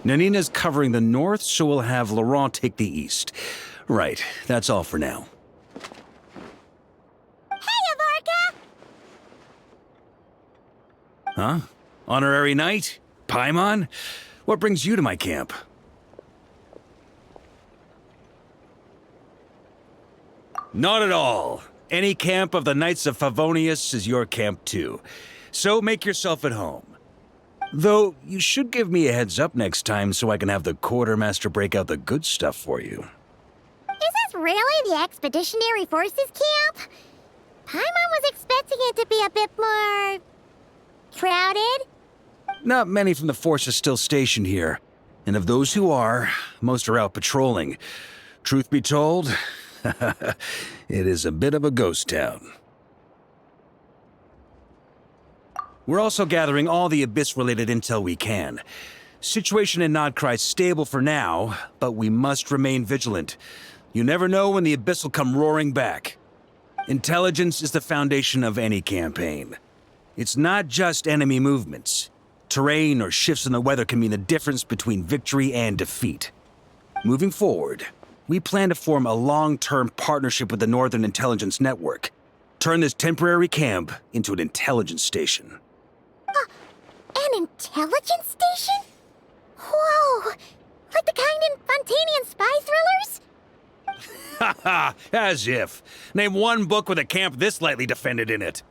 Nanina's covering the north, so we'll have Laurent take the east. Right, that's all for now. Hey, Varka! Huh? Honorary Knight? Paimon? What brings you to my camp? Not at all. Any camp of the Knights of Favonius is your camp too. So make yourself at home. Though, you should give me a heads up next time so I can have the quartermaster break out the good stuff for you. Is this really the Expeditionary Forces camp? Paimon was expecting it to be a bit more... crowded? Not many from the force are still stationed here. And of those who are, most are out patrolling. Truth be told, it is a bit of a ghost town. We're also gathering all the Abyss-related intel we can. Situation in Nod-Krai is stable for now, but we must remain vigilant. You never know when the Abyss will come roaring back. Intelligence is the foundation of any campaign. It's not just enemy movements. Terrain or shifts in the weather can mean the difference between victory and defeat. Moving forward, we plan to form a long-term partnership with the Northern Intelligence Network. Turn this temporary camp into an intelligence station. An intelligence station? Whoa! Like the kind in Fontanian spy thrillers? Haha, as if. Name one book with a camp this lightly defended in it.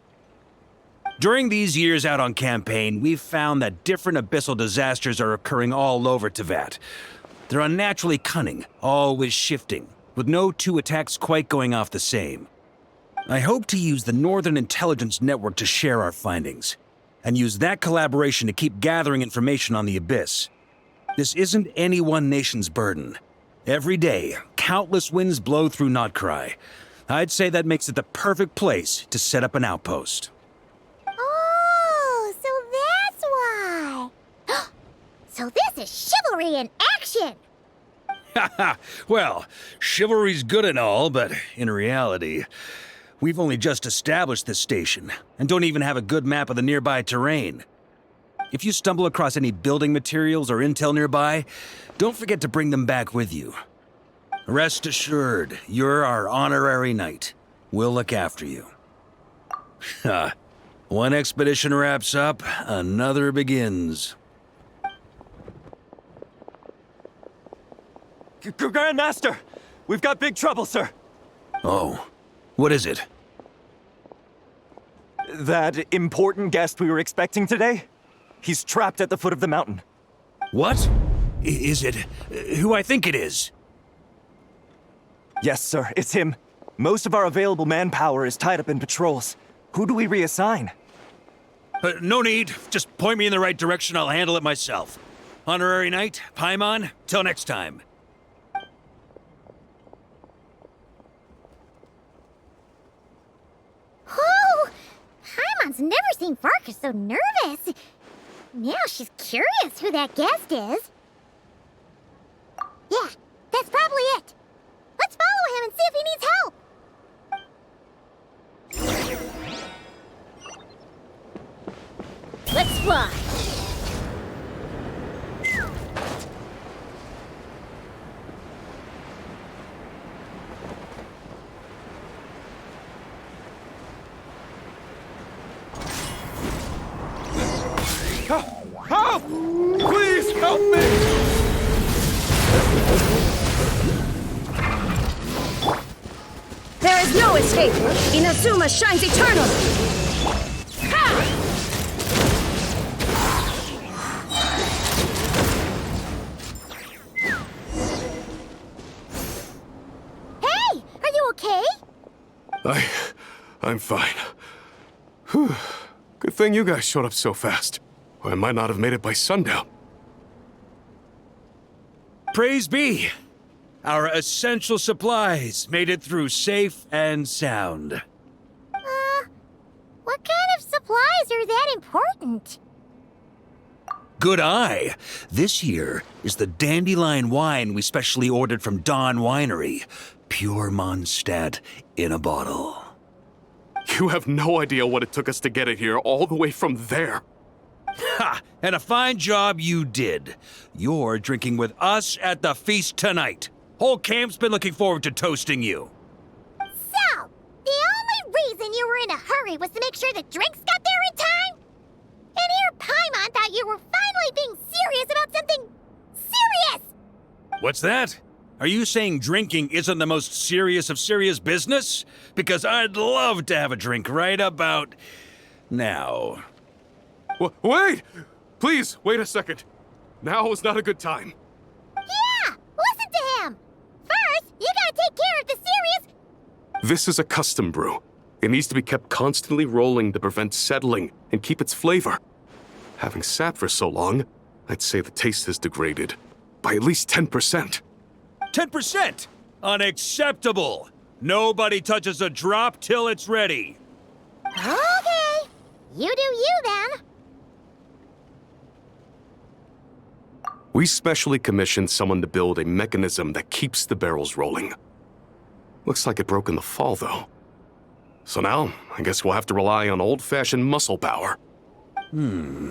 During these years out on campaign, we've found that different abyssal disasters are occurring all over Teyvat. They're unnaturally cunning, always shifting, with no two attacks quite going off the same. I hope to use the Northern Intelligence Network to share our findings, and use that collaboration to keep gathering information on the Abyss. This isn't any one nation's burden. Every day, countless winds blow through Nod-Krai. I'd say that makes it the perfect place to set up an outpost. Oh, so that's why. So this is chivalry in action! Haha, well, chivalry's good and all, but in reality, we've only just established this station, and don't even have a good map of the nearby terrain. If you stumble across any building materials or intel nearby, don't forget to bring them back with you. Rest assured, you're our honorary knight. We'll look after you. One expedition wraps up, another begins. Grandmaster! We've got big trouble, sir! Oh, what is it? That important guest we were expecting today? He's trapped at the foot of the mountain. What? Is it who I think it is? Yes, sir, it's him. Most of our available manpower is tied up in patrols. Who do we reassign? No need. Just point me in the right direction. I'll handle it myself. Honorary Knight, Paimon, till next time. Oh! Paimon's never seen Varka so nervous. Now she's curious who that guest is. Yeah, that's probably it. Let's follow him and see if he needs help. Let's fly. Help! Please help me! There is no escape! Inazuma shines eternal! Ha! Hey! Are you okay? I'm fine. Whew. Good thing you guys showed up so fast. Or I might not have made it by sundown. Praise be! Our essential supplies made it through safe and sound. What kind of supplies are that important? Good eye. This here is the dandelion wine we specially ordered from Dawn Winery. Pure Mondstadt in a bottle. You have no idea what it took us to get it here all the way from there. Ha! And a fine job you did. You're drinking with us at the feast tonight. Whole camp's been looking forward to toasting you. So, the only reason you were in a hurry was to make sure the drinks got there in time? And here Paimon thought you were finally being serious about something serious! What's that? Are you saying drinking isn't the most serious of serious business? Because I'd love to have a drink right about now. Wait! Please, wait a second. Now is not a good time. Yeah! Listen to him! First, you gotta take care of the serious... This is a custom brew. It needs to be kept constantly rolling to prevent settling and keep its flavor. Having sat for so long, I'd say the taste has degraded by at least 10%. 10%! Unacceptable! Nobody touches a drop till it's ready. Okay. You do you, then. We specially commissioned someone to build a mechanism that keeps the barrels rolling. Looks like it broke in the fall, though. So now, I guess we'll have to rely on old-fashioned muscle power.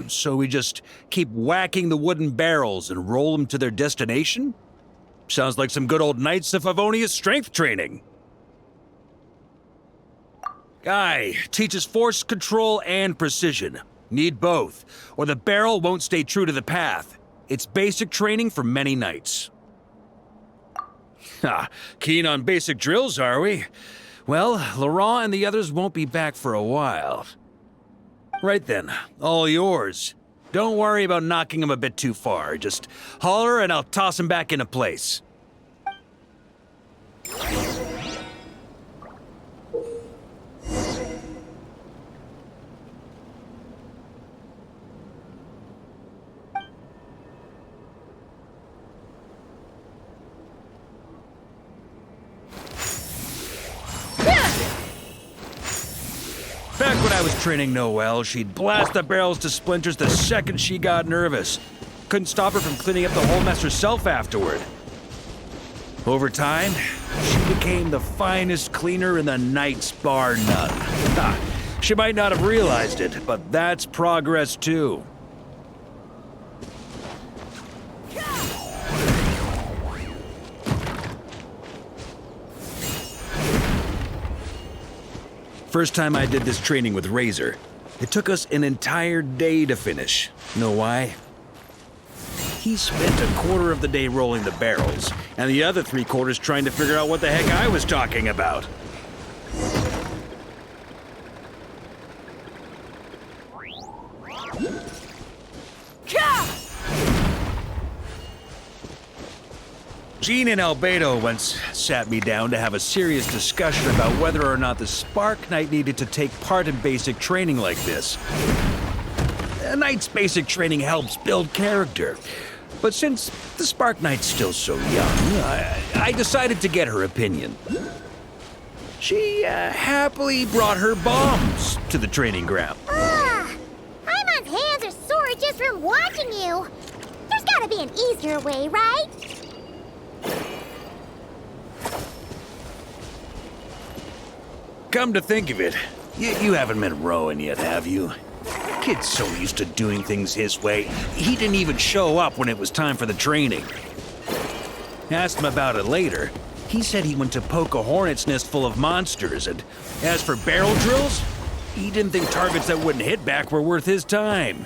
So we just keep whacking the wooden barrels and roll them to their destination? Sounds like some good old Knights of Favonius strength training. Guy teaches force control and precision. Need both, or the barrel won't stay true to the path. It's basic training for many knights. Ha, keen on basic drills, are we? Well, Laurent and the others won't be back for a while. Right then, all yours. Don't worry about knocking him a bit too far. Just holler and I'll toss him back into place. Back when I was training Noelle, she'd blast the barrels to splinters the second she got nervous. Couldn't stop her from cleaning up the whole mess herself afterward. Over time, she became the finest cleaner in the Knights, bar none. Ha, she might not have realized it, but that's progress too. First time I did this training with Razor, it took us an entire day to finish. Know why? He spent a quarter of the day rolling the barrels, and the other 3/4 trying to figure out what the heck I was talking about. Jean and Albedo once sat me down to have a serious discussion about whether or not the Spark Knight needed to take part in basic training like this. A Knight's basic training helps build character. But since the Spark Knight's still so young, I decided to get her opinion. She happily brought her bombs to the training ground. Paimon's hands are sore just from watching you. There's gotta be an easier way, right? Come to think of it, you haven't met Rowan yet, have you? Kid's so used to doing things his way, he didn't even show up when it was time for the training. Asked him about it later. He said he went to poke a hornet's nest full of monsters, and as for barrel drills, he didn't think targets that wouldn't hit back were worth his time.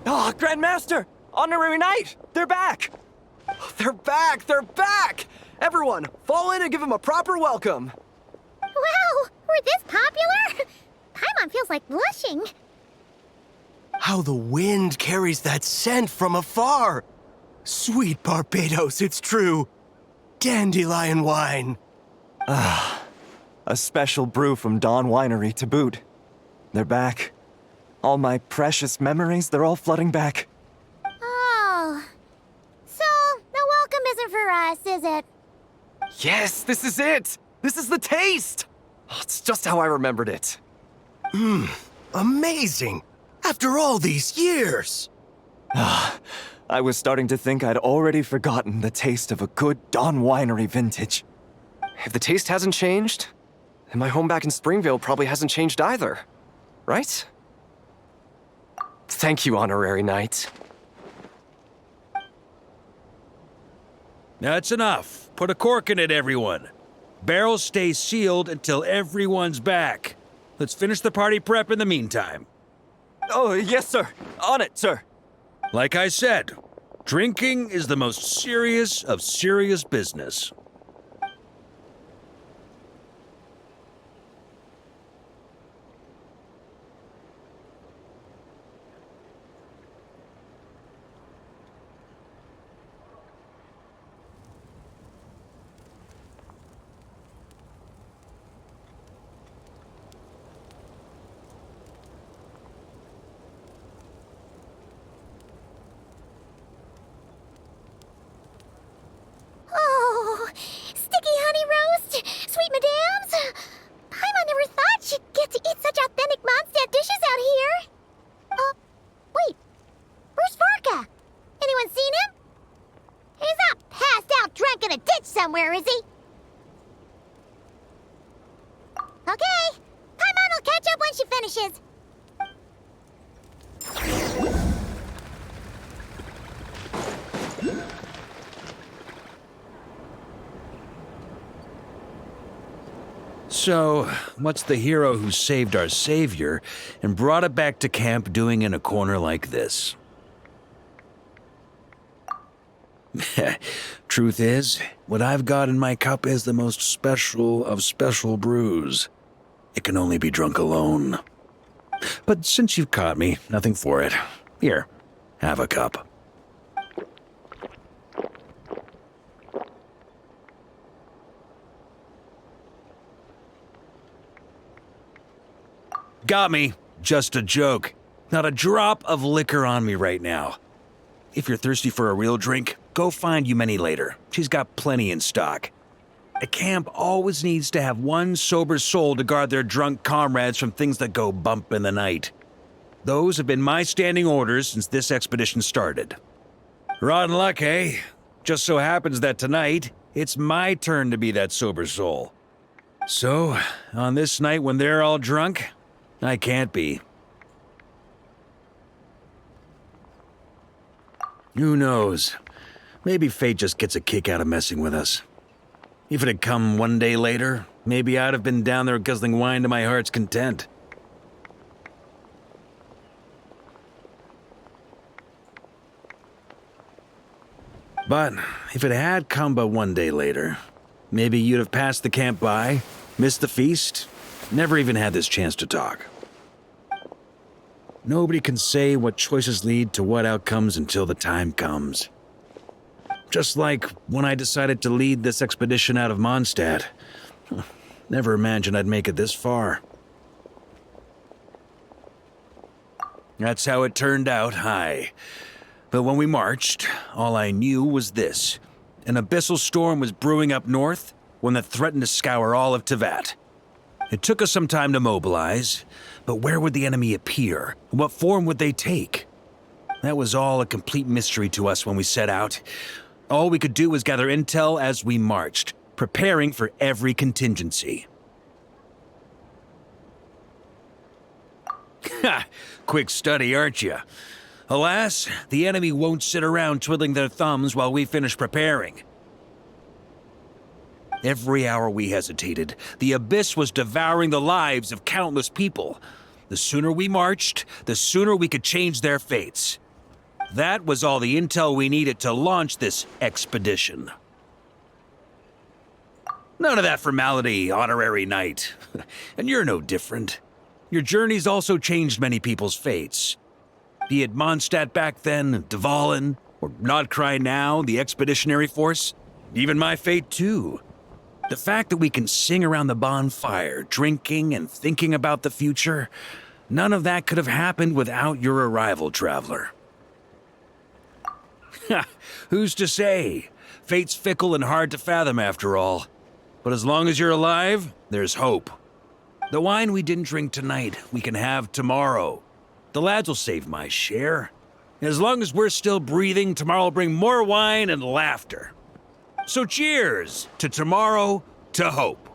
Ah, Grandmaster! Honorary Knight! They're back! They're back! They're back! Everyone, fall in and give them a proper welcome! Wow, we're this popular? Paimon feels like blushing. how the wind carries that scent from afar. Sweet Barbados, it's true. Dandelion wine. A special brew from Dawn Winery to boot. They're back. All my precious memories, they're all flooding back. Oh. So, the welcome isn't for us, is it? Yes, this is it! This is the taste! Oh, it's just how I remembered it. Amazing. After all these years. I was starting to think I'd already forgotten the taste of a good Dawn Winery vintage. If the taste hasn't changed, then my home back in Springvale probably hasn't changed either. Right? Thank you, Honorary Knight. That's enough. Put a cork in it, everyone. Barrels stay sealed until everyone's back. Let's finish the party prep in the meantime. Oh, yes, sir. On it, sir. Like I said, drinking is the most serious of serious business. Oh, sticky honey roast, sweet madams. Paimon never thought she'd get to eat such authentic Mondstadt dishes out here. Wait, where's Varka? Anyone seen him? He's not passed out drunk in a ditch somewhere, is he? Okay, Paimon will catch up when she finishes. So, what's the hero who saved our savior and brought it back to camp doing in a corner like this? Truth is, what I've got in my cup is the most special of special brews. It can only be drunk alone. But since you've caught me, nothing for it. Here, have a cup. Got me. Just a joke. Not a drop of liquor on me right now. If you're thirsty for a real drink, go find Yumeni later. She's got plenty in stock. A camp always needs to have one sober soul to guard their drunk comrades from things that go bump in the night. Those have been my standing orders since this expedition started. Rotten luck, eh? Just so happens that tonight, it's my turn to be that sober soul. So, on this night when they're all drunk, I can't be. Who knows? Maybe fate just gets a kick out of messing with us. If it had come one day later, maybe I'd have been down there guzzling wine to my heart's content. But if it had come but one day later, maybe you'd have passed the camp by, missed the feast, never even had this chance to talk. Nobody can say what choices lead to what outcomes until the time comes. Just like when I decided to lead this expedition out of Mondstadt. Never imagined I'd make it this far. That's how it turned out, aye. But when we marched, all I knew was this. An abyssal storm was brewing up north, one that threatened to scour all of Teyvat. It took us some time to mobilize, but where would the enemy appear? What form would they take? That was all a complete mystery to us when we set out. All we could do was gather intel as we marched, preparing for every contingency. Ha! Quick study, aren't you? Alas, the enemy won't sit around twiddling their thumbs while we finish preparing. Every hour we hesitated, the abyss was devouring the lives of countless people. The sooner we marched, the sooner we could change their fates. That was all the intel we needed to launch this expedition. None of that formality, honorary knight. And you're no different. Your journey's also changed many people's fates. Be it Mondstadt back then, Dvalin, or Nod-Krai now, the Expeditionary Force, even my fate too. The fact that we can sing around the bonfire, drinking and thinking about the future, none of that could have happened without your arrival, traveler. Who's to say? Fate's fickle and hard to fathom after all. But as long as you're alive, there's hope. The wine we didn't drink tonight, we can have tomorrow. The lads will save my share. As long as we're still breathing, tomorrow will bring more wine and laughter. So cheers to tomorrow, to hope.